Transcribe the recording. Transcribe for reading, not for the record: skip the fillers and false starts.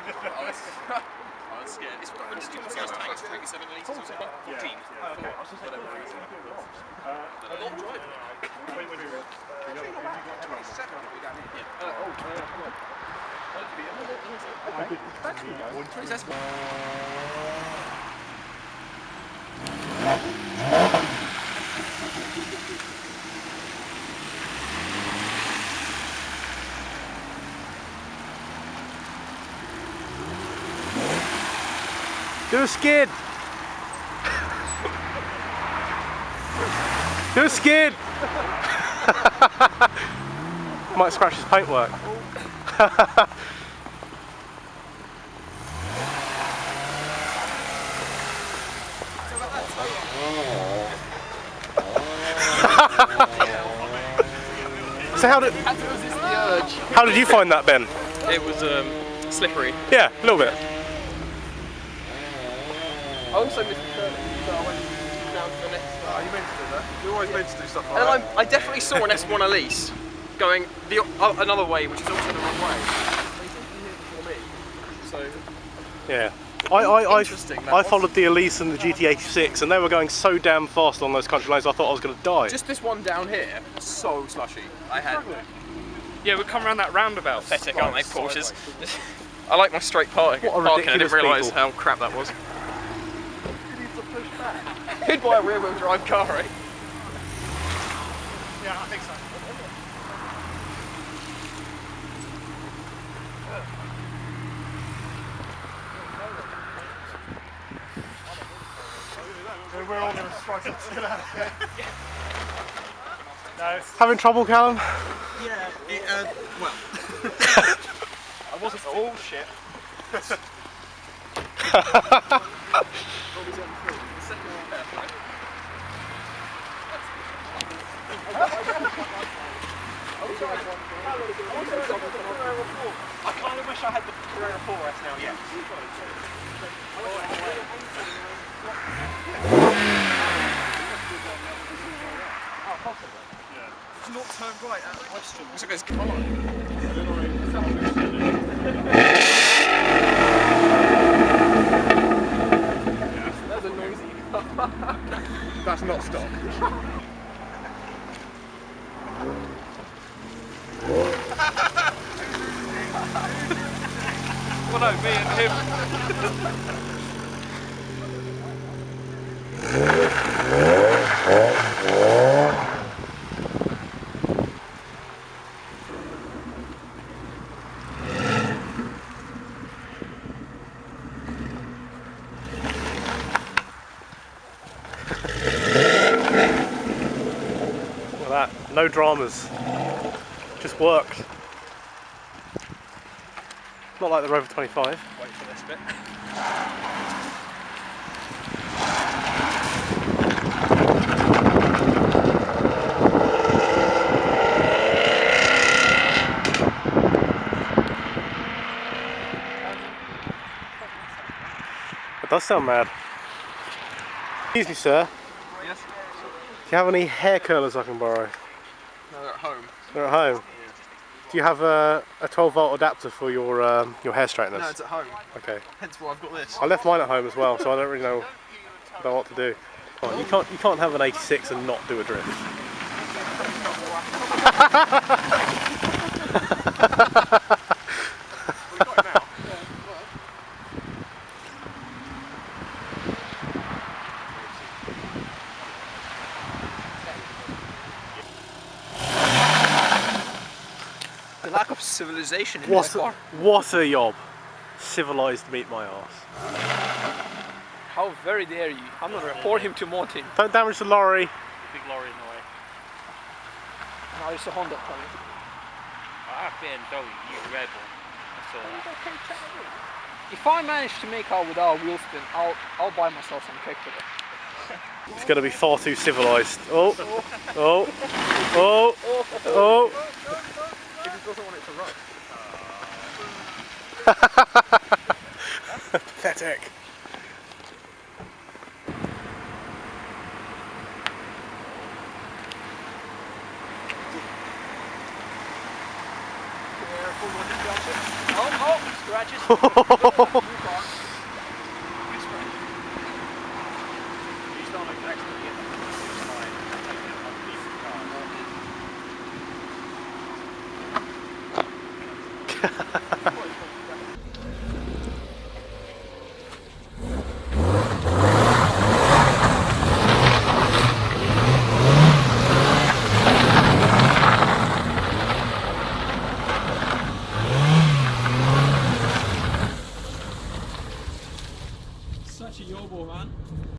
was scared. It's what did you say it's tanks? 27 litres or something? 14? Yeah, okay. I was just Whatever it is. A long drive. Do a skid! Do a skid! Might scratch his paintwork. So how did you find that, Ben? It was slippery. Yeah, a little bit. I also missed the turn, so I went down to the next. You meant to do that. You're always meant to do stuff like And that. I definitely saw an S1 Elise going another way, which is also the wrong way. They seem to be here before me. So Yeah. Interesting, that I was. followed the Elise and the GT86 and they were going so damn fast on those country lanes I thought I was going to die. just this one down here, so slushy. I had. Yeah, we come around that roundabout. Pathetic, aren't they, Porsches? I like my straight parking. What a I didn't ridiculous realise people. how crap that was. Hit by a rear-wheel drive car, right? Yeah, I think so. We're all going to strike it to get out of here. No. Having trouble, Callum? Yeah, well. I wasn't all shit. I kind of wish I had the Carrera 4S now, yeah. Did you not turn right at the question? Looks like it's That's a noisy car. That's not stock. Well, no, me and him. Look at that, no dramas. Just worked. Not like the Rover 25. Wait for this bit. It does sound mad. Excuse me, sir. Yes? Do you have any hair curlers I can borrow? No, they're at home. They're at home. Do you have a 12-volt adapter for your hair straighteners? No, it's at home. Okay. Hence why I've got this. I left mine at home as well, so I don't really know what to do. Come on, you can't have an 86 and not do a drift. The lack of civilization in What this car. what a yob. Civilised meet my arse. How very dare you? I'm gonna report him to Martin. Don't damage the lorry. Big lorry in the way. No, it's a Honda coming. I have BMW, you Red Bull. I saw that. If I manage to make out without a wheel spin, I'll buy myself some cake today. It's going to be far too civilised. Oh, oh, oh, oh. He just doesn't want it to run. Pathetic. badges?